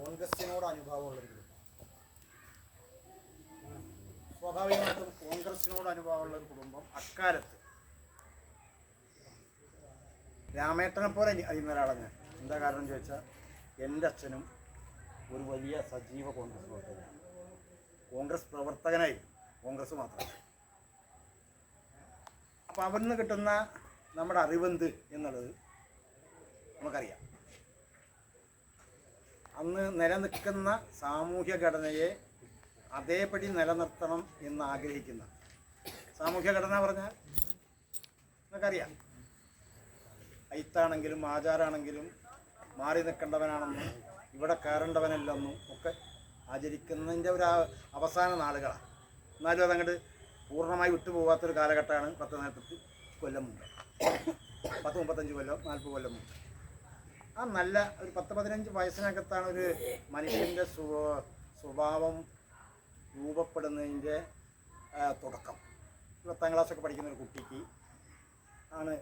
കോൺഗ്രസിനോട് അനുഭാവമുള്ളൊരു കുടുംബം. സ്വാഭാവികമായിട്ടും കോൺഗ്രസിനോട് അനുഭാവമുള്ളൊരു കുടുംബം അക്കാലത്ത് രാമേട്ടനെ പോലെ അറിയുന്ന ഒരാളാണ് ഞാൻ. എന്താ കാരണം ചോദിച്ചാൽ എൻ്റെ അച്ഛനും ഒരു വലിയ സജീവ കോൺഗ്രസ് പ്രവർത്തകനാണ്. കോൺഗ്രസ് പ്രവർത്തകനായി, കോൺഗ്രസ് മാത്രം. അപ്പോൾ അവിടെ നിന്ന് കിട്ടുന്ന നമ്മുടെ അറിവെന്ത് എന്നുള്ളത് നമുക്കറിയാം. അന്ന് നിലനിൽക്കുന്ന സാമൂഹ്യ ഘടനയെ അതേപടി നിലനിർത്തണം എന്ന് ആഗ്രഹിക്കുന്ന, സാമൂഹ്യ ഘടന പറഞ്ഞാൽ നമുക്കറിയാം, അയിത്താണെങ്കിലും ആചാരാണെങ്കിലും മാറി നിൽക്കേണ്ടവനാണെന്നും ഇവിടെ കയറേണ്ടവനല്ലെന്നും ഒക്കെ ആചരിക്കുന്നതിൻ്റെ ഒരു അവസാന നാളുകളാണ്. എന്നാലും അതങ്ങോട്ട് പൂർണ്ണമായി വിട്ടുപോകാത്തൊരു കാലഘട്ടമാണ് 10-40 കൊല്ലം മുമ്പ്, 10-35 കൊല്ലം 40 കൊല്ലം മുമ്പ്. ആ നല്ല ഒരു 10-15 വയസ്സിനകത്താണ് ഒരു മനുഷ്യൻ്റെ സ്വഭാവം രൂപപ്പെടുന്നതിൻ്റെ തുടക്കം. 10ാം ക്ലാസ്സൊക്കെ പഠിക്കുന്ന ഒരു കുട്ടിക്ക് ആണ്